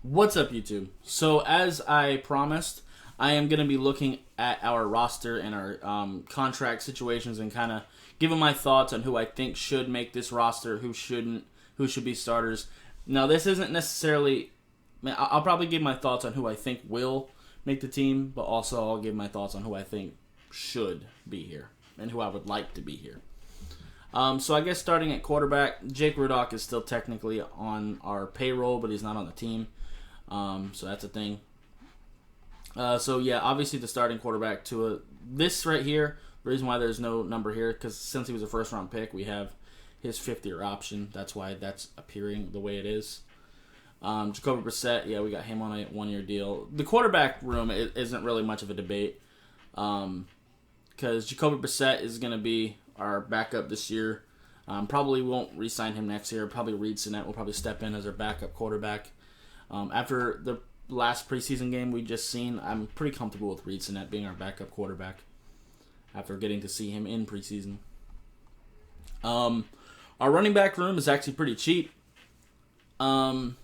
What's up, YouTube? So, as I promised, I am going to be looking at our roster and our contract situations and kind of giving my thoughts on who I think should make this roster, who shouldn't, who should be starters. Now, this isn't necessarily... I'll probably give my thoughts on who I think will make the team, but also I'll give my thoughts on who I think should be here and who I would like to be here. So I guess starting at quarterback, Jake Rudock is still technically on our payroll, but he's not on the team. So that's a thing. So yeah, obviously the starting quarterback this right here, the reason why there's no number here, because since he was a first round pick, we have his 5th-year option. That's why that's appearing the way it is. Jacoby Brissett, yeah, we got him on a 1-year deal. The quarterback room isn't really much of a debate, because Jacoby Brissett is going to be our backup this year. Probably won't re-sign him next year. Probably Reed Sinnett will probably step in as our backup quarterback. After the last preseason game we just seen, I'm pretty comfortable with Reed Sinnett being our backup quarterback after getting to see him in preseason. Our running back room is actually pretty cheap. Malcolm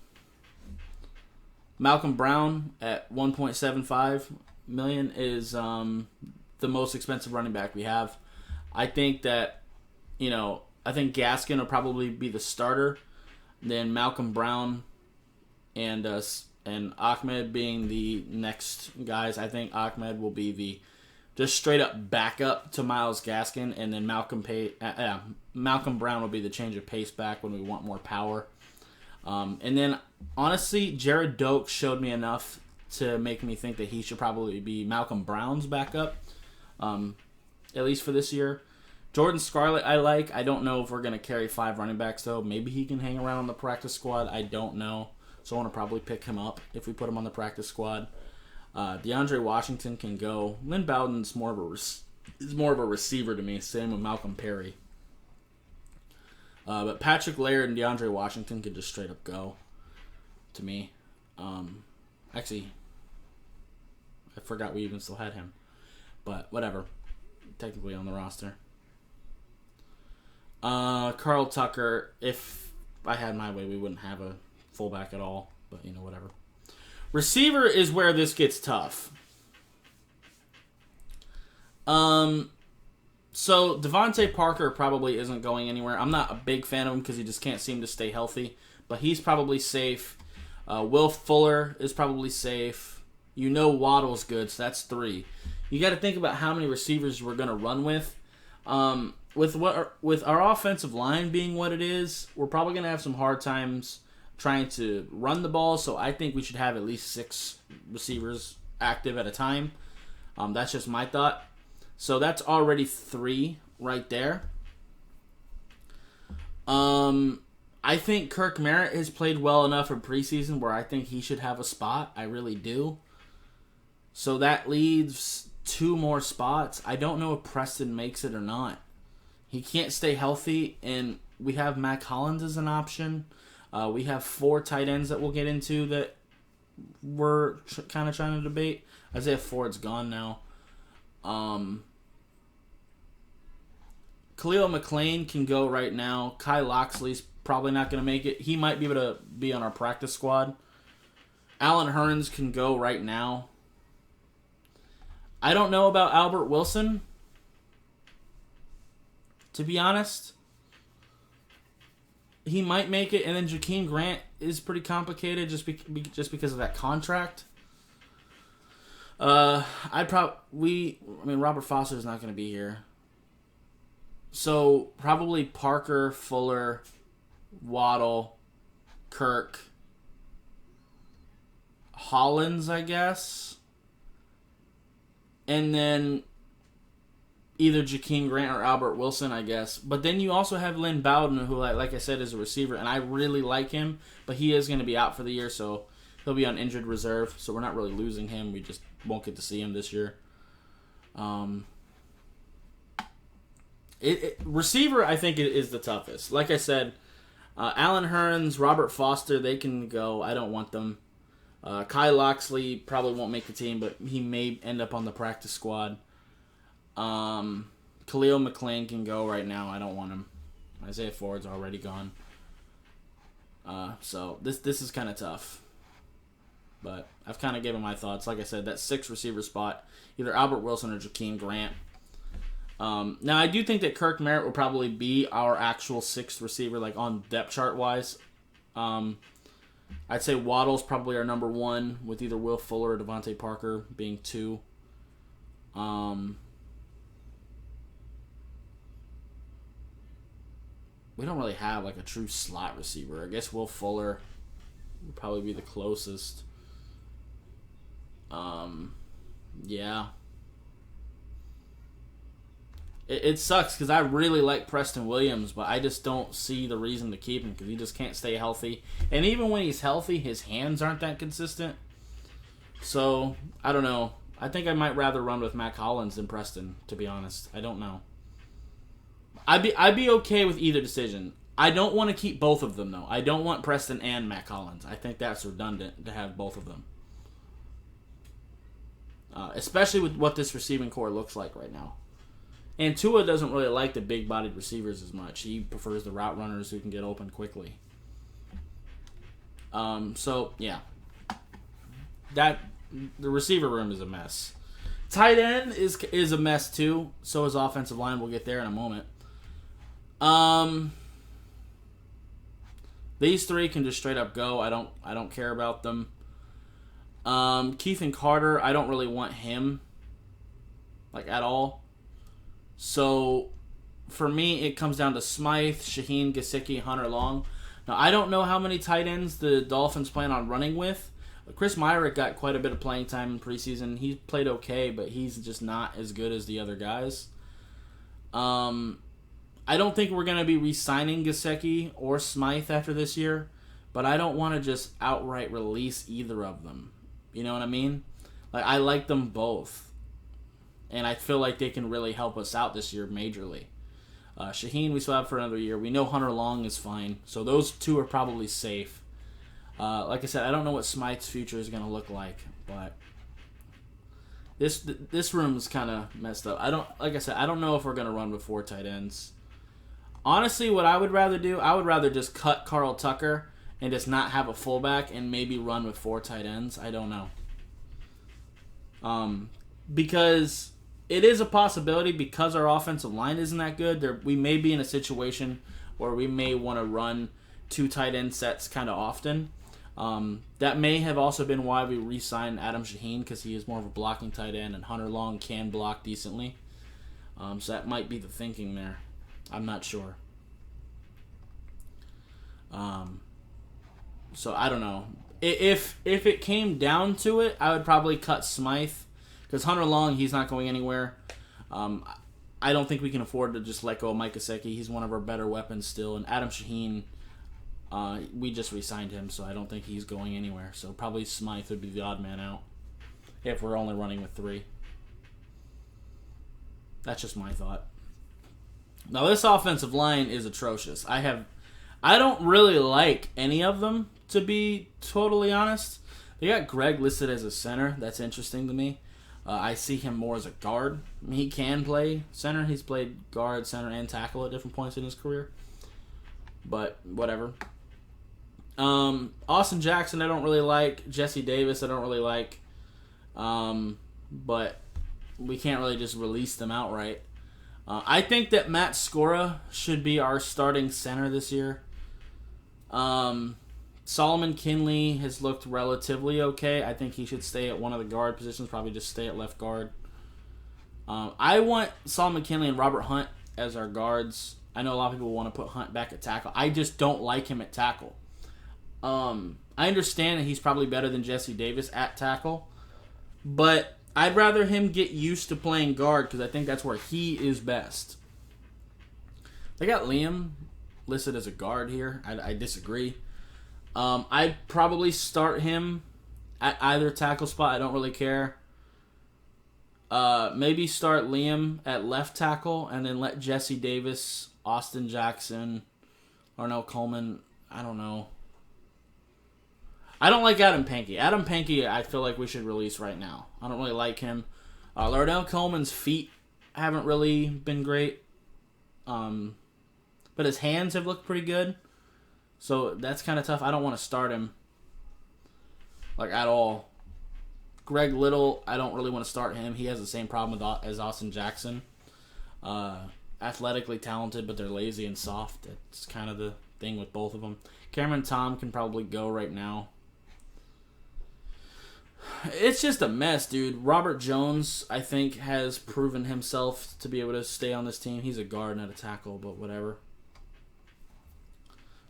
Brown at $1.75 million is the most expensive running back we have. I think that, I think Gaskin will probably be the starter. Then Malcolm Brown and Ahmed being the next guys. I think Ahmed will be the just straight up backup to Myles Gaskin, and then Malcolm Brown will be the change of pace back when we want more power. And then honestly, Jared Doak showed me enough to make me think that he should probably be Malcolm Brown's backup, at least for this year. Jordan Scarlett I like. I don't know if we're going to carry 5 running backs, though. Maybe he can hang around on the practice squad. I don't know. So I want to probably pick him up if we put him on the practice squad. DeAndre Washington can go. Lynne Bowden's more of a receiver to me. Same with Malcolm Perry. But Patrick Laird and DeAndre Washington could just straight up go to me. Actually, I forgot we even still had him. But whatever. Technically on the roster. Carl Tucker, if I had my way, we wouldn't have a fullback at all. But, whatever. Receiver is where this gets tough. So Devontae Parker probably isn't going anywhere. I'm not a big fan of him because he just can't seem to stay healthy. But he's probably safe. Will Fuller is probably safe. Waddle's good, so that's 3. You got to think about how many receivers we're going to run with. With our offensive line being what it is, we're probably going to have some hard times trying to run the ball. So I think we should have at least 6 receivers active at a time. That's just my thought. So that's already 3 right there. I think Kirk Merritt has played well enough in preseason where I think he should have a spot. I really do. So that leaves 2 more spots. I don't know if Preston makes it or not. He can't stay healthy, and we have Mac Hollins as an option. We have 4 tight ends that we'll get into that we're kind of trying to debate. Isaiah Ford's gone now. Khalil McLean can go right now. Kai Loxley's probably not going to make it. He might be able to be on our practice squad. Alan Hearns can go right now. I don't know about Albert Wilson, to be honest. He might make it, and then Jakeem Grant is pretty complicated just because of that contract. Robert Foster's not going to be here. So, probably Parker, Fuller, Waddle, Kirk, Hollins, I guess. And then either Jakeem Grant or Albert Wilson, I guess. But then you also have Lynne Bowden, who, like I said, is a receiver, and I really like him. But he is going to be out for the year, so he'll be on injured reserve. So we're not really losing him. We just won't get to see him this year. Receiver, I think, is the toughest. Like I said, Alan Hearns, Robert Foster, they can go. I don't want them. Kai Loxley probably won't make the team, but he may end up on the practice squad. Khalil McLean can go right now. I don't want him. Isaiah Ford's already gone. So this is kind of tough. But I've kind of given my thoughts. Like I said, that 6th receiver spot, either Albert Wilson or Jakeem Grant. Now, I do think that Kirk Merritt will probably be our actual 6th receiver, like on depth chart wise. I'd say Waddle's probably our number 1, with either Will Fuller or Devontae Parker being 2. We don't really have like a true slot receiver. I guess Will Fuller would probably be the closest. Yeah. It sucks because I really like Preston Williams, but I just don't see the reason to keep him because he just can't stay healthy. And even when he's healthy, his hands aren't that consistent. So, I don't know. I think I might rather run with Mac Hollins than Preston, to be honest. I don't know. I'd be okay with either decision. I don't want to keep both of them, though. I don't want Preston and Mac Hollins. I think that's redundant to have both of them. Especially with what this receiving core looks like right now. And Tua doesn't really like the big-bodied receivers as much. He prefers the route runners who can get open quickly. So, yeah. The receiver room is a mess. Tight end is a mess, too. So is offensive line. We'll get there in a moment. These 3 can just straight up go. I don't care about them. Keith and Carter, I don't really want him, like, at all. So, for me, it comes down to Smythe, Shaheen, Gesicki, Hunter Long. Now, I don't know how many tight ends the Dolphins plan on running with. Chris Myrick got quite a bit of playing time in preseason. He played okay, but he's just not as good as the other guys. I don't think we're going to be re-signing Gesicki or Smythe after this year, but I don't want to just outright release either of them. You know what I mean? Like, I like them both. And I feel like they can really help us out this year majorly. Shaheen, we still have for another year. We know Hunter Long is fine. So those 2 are probably safe. Like I said, I don't know what Smythe's future is going to look like. But this room is kind of messed up. I don't know if we're going to run with 4 tight ends. Honestly, what I would rather do, I would rather just cut Carl Tucker and just not have a fullback and maybe run with 4 tight ends. I don't know. Because it is a possibility because our offensive line isn't that good. We may be in a situation where we may want to run 2 tight end sets kind of often. That may have also been why we re-signed Adam Shaheen because he is more of a blocking tight end and Hunter Long can block decently. So that might be the thinking there. I'm not sure. So I don't know. If it came down to it, I would probably cut Smythe. Because Hunter Long, he's not going anywhere. I don't think we can afford to just let go of Mike Gesicki. He's one of our better weapons still. And Adam Shaheen, we just re-signed him, so I don't think he's going anywhere. So probably Smythe would be the odd man out if we're only running with 3. That's just my thought. Now, this offensive line is atrocious. I don't really like any of them, to be totally honest. They got Greg listed as a center. That's interesting to me. I see him more as a guard. I mean, he can play center. He's played guard, center, and tackle at different points in his career. But, whatever. Austin Jackson, I don't really like. Jesse Davis, I don't really like. But we can't really just release them outright. I think that Matt Skora should be our starting center this year. Solomon Kinley has looked relatively okay. I think he should stay at one of the guard positions, probably just stay at left guard. I want Solomon Kinley and Robert Hunt as our guards. I know a lot of people want to put Hunt back at tackle. I just don't like him at tackle. I understand that he's probably better than Jesse Davis at tackle, but I'd rather him get used to playing guard because I think that's where he is best. They got Liam listed as a guard here. I disagree. I'd probably start him at either tackle spot. I don't really care. Maybe start Liam at left tackle and then let Jesse Davis, Austin Jackson, Laurdale Coleman, I don't know. I don't like Adam Pankey. Adam Pankey, I feel like we should release right now. I don't really like him. Laurdale Coleman's feet haven't really been great. But his hands have looked pretty good. So that's kind of tough. I don't want to start him. like at all. Greg Little, I don't really want to start him. He has the same problem as Austin Jackson. Athletically talented, but they're lazy and soft. It's kind of the thing with both of them. Cameron Tom can probably go right now. It's just a mess, dude. Robert Jones, I think, has proven himself to be able to stay on this team. He's a guard, not a tackle, but whatever.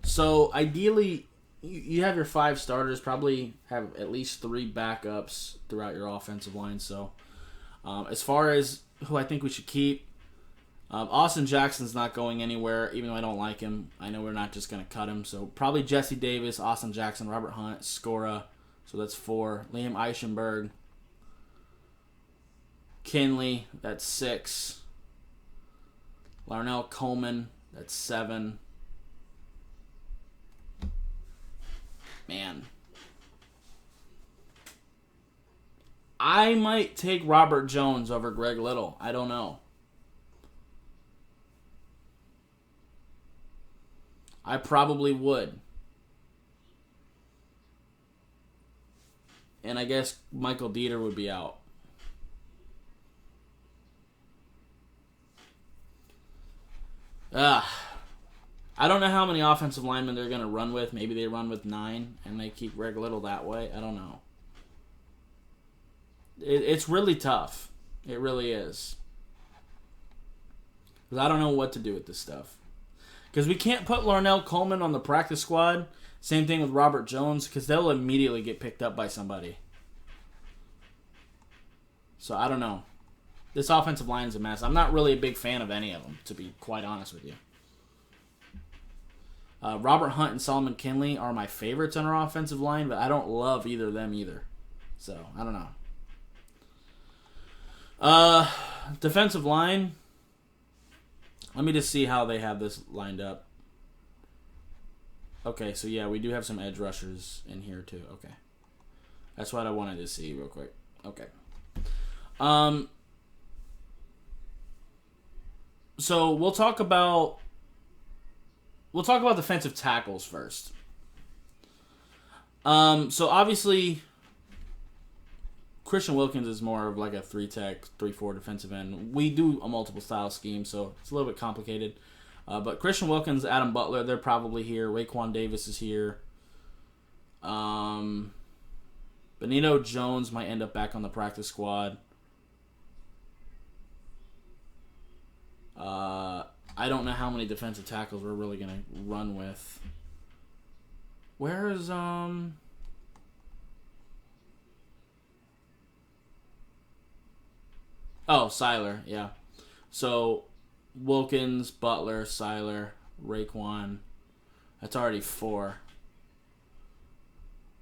So, ideally, you have your 5 starters, probably have at least 3 backups throughout your offensive line. So, as far as who I think we should keep, Austin Jackson's not going anywhere, even though I don't like him. I know we're not just going to cut him. So, probably Jesse Davis, Austin Jackson, Robert Hunt, Scora. So, that's 4. Liam Eichenberg. Kinley, that's 6. Laurdale Coleman, that's 7. Man. I might take Robert Jones over Greg Little. I don't know. I probably would. And I guess Michael Dieter would be out. I don't know how many offensive linemen they're going to run with. Maybe they run with 9 and they keep Greg Little that way. I don't know. It's really tough. It really is. Because I don't know what to do with this stuff. Because we can't put Laurdale Coleman on the practice squad. Same thing with Robert Jones, because they'll immediately get picked up by somebody. So I don't know. This offensive line is a mess. I'm not really a big fan of any of them, to be quite honest with you. Robert Hunt and Solomon Kinley are my favorites on our offensive line, but I don't love either of them either. So, I don't know. Defensive line. Let me just see how they have this lined up. Okay, so yeah, we do have some edge rushers in here too. Okay. That's what I wanted to see real quick. Okay. So we'll talk about defensive tackles first. So obviously Christian Wilkins is more of like a 3-tech, 3-4 defensive end. We do a multiple style scheme, so it's a little bit complicated. But Christian Wilkins, Adam Butler, they're probably here. Raekwon Davis is here. Benito Jones might end up back on the practice squad. I don't know how many defensive tackles we're really going to run with. Where is, Oh, Seiler, yeah. So, Wilkins, Butler, Seiler, Raekwon. That's already 4.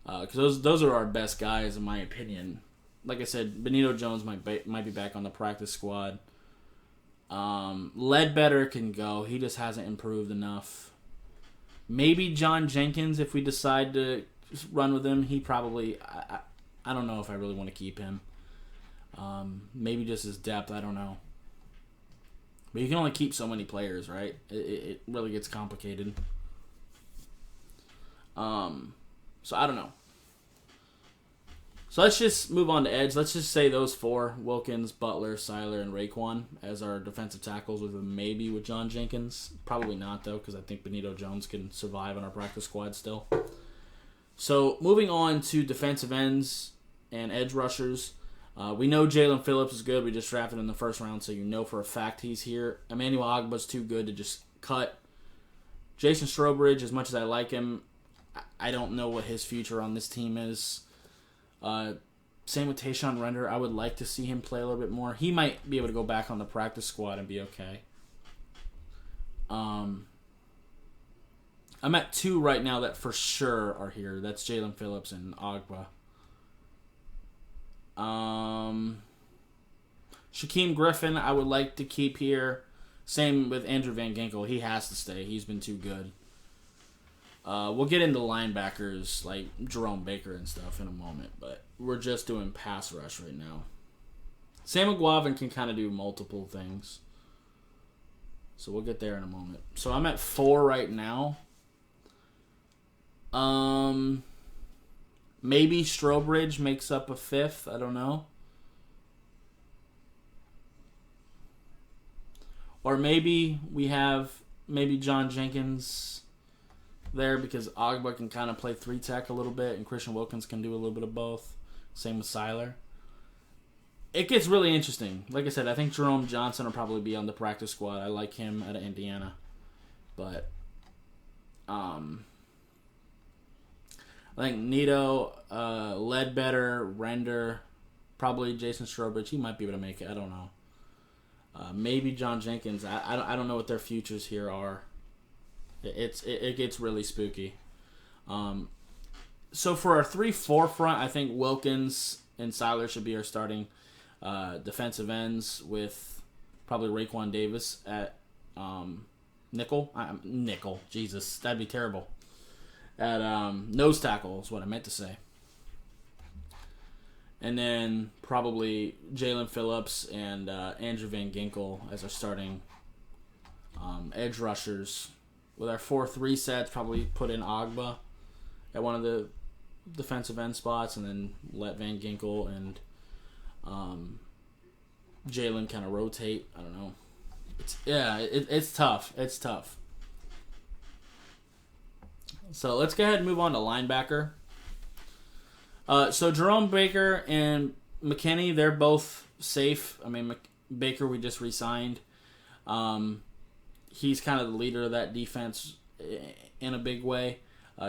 Because those are our best guys, in my opinion. Like I said, Benito Jones might be back on the practice squad. Ledbetter can go. He just hasn't improved enough. Maybe John Jenkins, if we decide to run with him. He probably... I don't know if I really want to keep him. Maybe just his depth, I don't know. But you can only keep so many players, right? It really gets complicated. So I don't know. So let's just move on to edge. Let's just say those 4, Wilkins, Butler, Seiler, and Raekwon as our defensive tackles, with maybe with John Jenkins. Probably not, though, because I think Benito Jones can survive on our practice squad still. So moving on to defensive ends and edge rushers. We know Jalen Phillips is good. We just drafted him in the first round, so you know for a fact he's here. Emmanuel Ogba's too good to just cut. Jason Strobridge, as much as I like him, I don't know what his future on this team is. Same with Tayshawn Render. I would like to see him play a little bit more. He might be able to go back on the practice squad and be okay. I'm at 2 right now that for sure are here. That's Jalen Phillips and Ogba. Shaquem Griffin, I would like to keep here. Same with Andrew Van Ginkel. He has to stay. He's been too good. We'll get into linebackers like Jerome Baker and stuff in a moment, but we're just doing pass rush right now. Sam Mcguaven can kind of do multiple things. So we'll get there in a moment. So I'm at 4 right now. Maybe Strobridge makes up a fifth. I don't know. Or maybe we have John Jenkins there because Ogba can kind of play 3-tech a little bit and Christian Wilkins can do a little bit of both. Same with Seiler. It gets really interesting. Like I said, I think Jerome Johnson will probably be on the practice squad. I like him out of Indiana. But I think Nito, Ledbetter, Render, probably Jason Strobridge. He might be able to make it. I don't know. Maybe John Jenkins. I don't know what their futures here are. It gets really spooky. So for our 3-4 front, I think Wilkins and Seiler should be our starting defensive ends with probably Raekwon Davis at nickel. Nickel. Jesus, that'd be terrible. At nose tackle is what I meant to say. And then probably Jalen Phillips and Andrew Van Ginkel as our starting edge rushers. With our 4-3 sets, probably put in Ogba at one of the defensive end spots, and then let Van Ginkel and Jalen kind of rotate. I don't know. It's tough. It's tough. So let's go ahead and move on to linebacker. So Jerome Baker and McKinney, they're both safe. I mean, Baker we just re-signed. He's kind of the leader of that defense in a big way.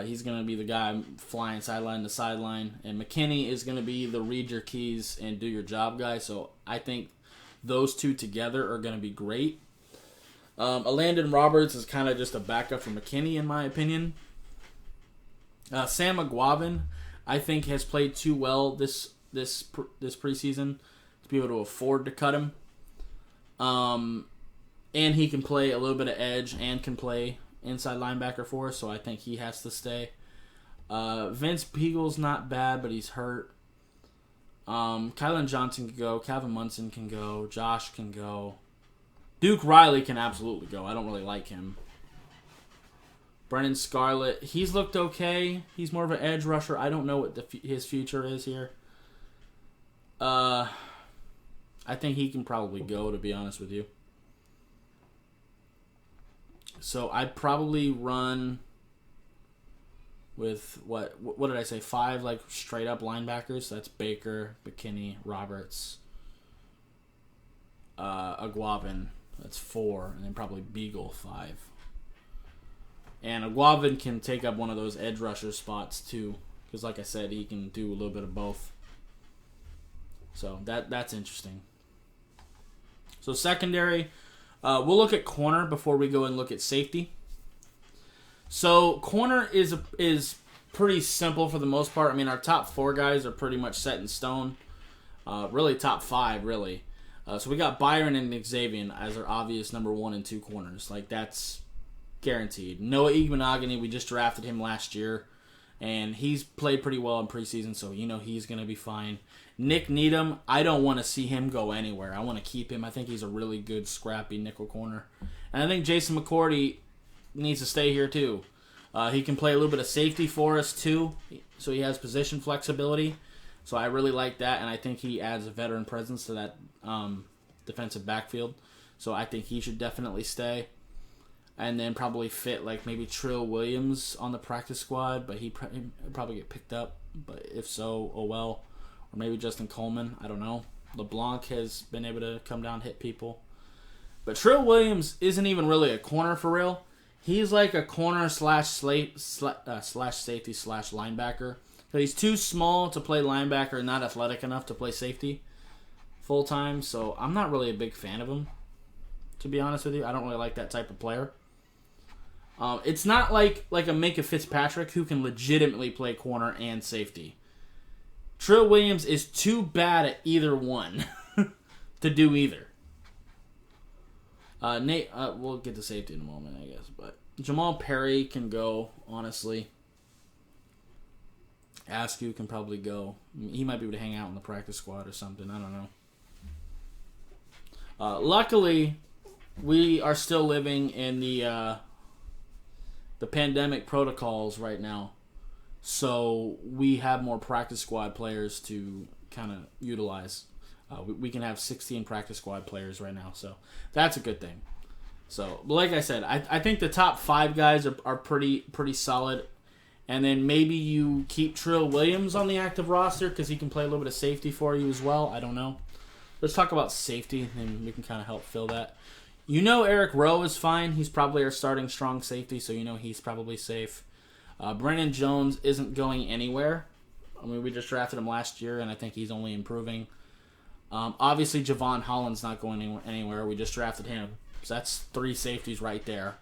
He's going to be the guy flying sideline to sideline. And McKinney is going to be the read your keys and do your job guy. So I think those two together are going to be great. Landon Roberts is kind of just a backup for McKinney, in my opinion. Sam Mcguaven, I think, has played too well this preseason to be able to afford to cut him. And he can play a little bit of edge and can play inside linebacker for us, so I think he has to stay. Vince Peagle's not bad, but he's hurt. Kylan Johnson can go. Calvin Munson can go. Josh can go. Duke Riley can absolutely go. I don't really like him. Brennan Scarlett, he's looked okay. He's more of an edge rusher. I don't know what his future is here. I think he can probably go, to be honest with you. So I'd probably run with, what did I say, 5 like straight up linebackers. That's Baker, McKinney, Roberts, Mcguaven. That's 4, and then probably Beagle 5. And Mcguaven can take up one of those edge rusher spots too, because like I said, he can do a little bit of both. So that's interesting. So secondary, we'll look at corner before we go and look at safety. So corner is pretty simple for the most part. I mean, our top 4 guys are pretty much set in stone. Really top 5, really. So we got Byron and Xavier as our obvious number 1 and 2 corners. Like, that's guaranteed. Noah Igbenogany, we just drafted him last year, and he's played pretty well in preseason, so you know he's going to be fine. Nick Needham, I don't want to see him go anywhere. I want to keep him. I think he's a really good, scrappy nickel corner. And I think Jason McCourty needs to stay here too. He can play a little bit of safety for us too, so he has position flexibility. So I really like that, and I think he adds a veteran presence to that defensive backfield. So I think he should definitely stay. And then probably fit like maybe Trill Williams on the practice squad, but he'd probably get picked up. But if so, oh well. Or maybe Justin Coleman. I don't know. LeBlanc has been able to come down and hit people. But Trill Williams isn't even really a corner for real. He's like a corner slash safety slash linebacker. But he's too small to play linebacker and not athletic enough to play safety full time. So I'm not really a big fan of him, to be honest with you. I don't really like that type of player. It's not like a Minka Fitzpatrick who can legitimately play corner and safety. Trill Williams is too bad at either one to do either. Nate, we'll get to safety in a moment, I guess. But Jamal Perry can go, honestly. Askew can probably go. He might be able to hang out in the practice squad or something. I don't know. Luckily, we are still living in the pandemic protocols right now. So we have more practice squad players to kind of utilize. We can have 16 practice squad players right now, so that's a good thing. So, like I said, I think the top 5 guys are pretty solid. And then maybe you keep Trill Williams on the active roster because he can play a little bit of safety for you as well. I don't know. Let's talk about safety, and we can kind of help fill that. Eric Rowe is fine. He's probably our starting strong safety, so he's probably safe. Brandon Jones isn't going anywhere. I mean, we just drafted him last year, and I think he's only improving. Obviously, Javon Holland's not going anywhere. We just drafted him. So that's 3 safeties right there.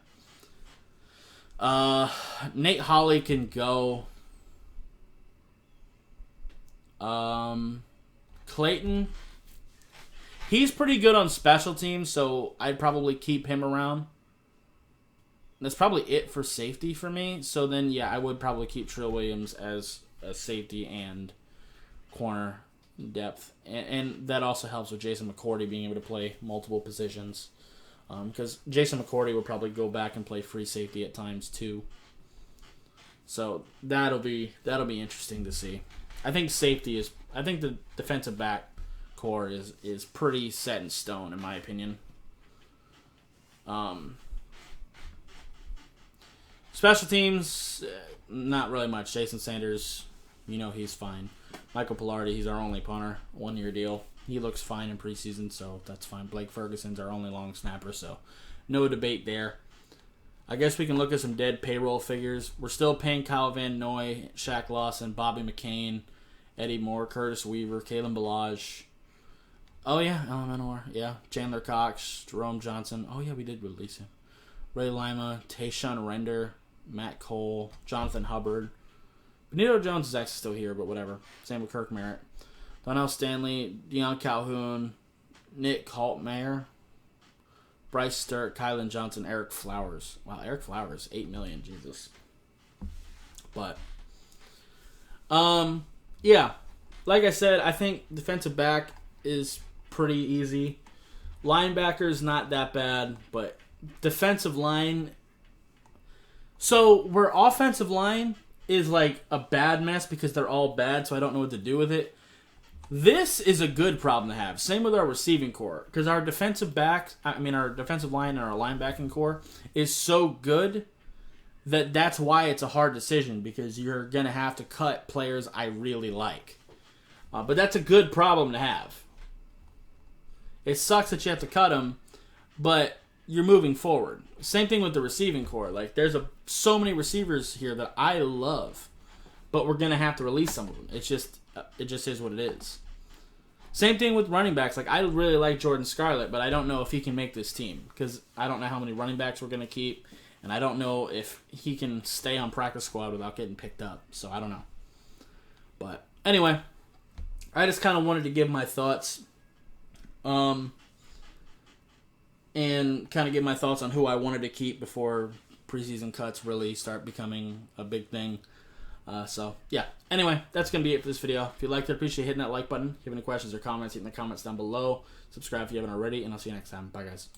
Nate Holley can go. Clayton, he's pretty good on special teams, so I'd probably keep him around. That's probably it for safety for me. So then, yeah, I would probably keep Trill Williams as a safety and corner depth. And that also helps with Jason McCourty being able to play multiple positions. Because Jason McCourty will probably go back and play free safety at times too. So that'll be interesting to see. I think the defensive back core is pretty set in stone in my opinion. Special teams, not really much. Jason Sanders, he's fine. Michael Pilardi, he's our only punter, 1-year deal. He looks fine in preseason, so that's fine. Blake Ferguson's our only long snapper, so no debate there. I guess we can look at some dead payroll figures. We're still paying Kyle Van Noy, Shaq Lawson, Bobby McCain, Eddie Moore, Curtis Weaver, Kalen Balaj. Oh, yeah, Eleanor. Yeah, Chandler Cox, Jerome Johnson. Oh, yeah, we did release him. Ray Lima, Tayshaun Render, Matt Cole, Jonathan Hubbard. Benito Jones is actually still here, but whatever. Same with Kirk Merritt. Donnell Stanley, Deion Calhoun, Nick Haltmeyer, Bryce Sturt, Kylan Johnson, Eric Flowers. Wow, Eric Flowers, $8 million, Jesus. But, yeah, like I said, I think defensive back is pretty easy. Linebacker is not that bad, but defensive line. So where offensive line is like a bad mess because they're all bad, so I don't know what to do with it. This is a good problem to have. Same with our receiving core. Because our defensive line and our linebacking core is so good that's why it's a hard decision. Because you're going to have to cut players I really like. But that's a good problem to have. It sucks that you have to cut them, but you're moving forward. Same thing with the receiving core. Like, there's so many receivers here that I love, but we're going to have to release some of them. It just is what it is. Same thing with running backs. Like, I really like Jordan Scarlett, but I don't know if he can make this team because I don't know how many running backs we're going to keep, and I don't know if he can stay on practice squad without getting picked up. So I don't know. But anyway, I just kind of wanted to give my thoughts, and kind of give my thoughts on who I wanted to keep before preseason cuts really start becoming a big thing. So, yeah. Anyway, that's going to be it for this video. If you liked it, appreciate hitting that like button. If you have any questions or comments, hit in the comments down below. Subscribe if you haven't already, and I'll see you next time. Bye, guys.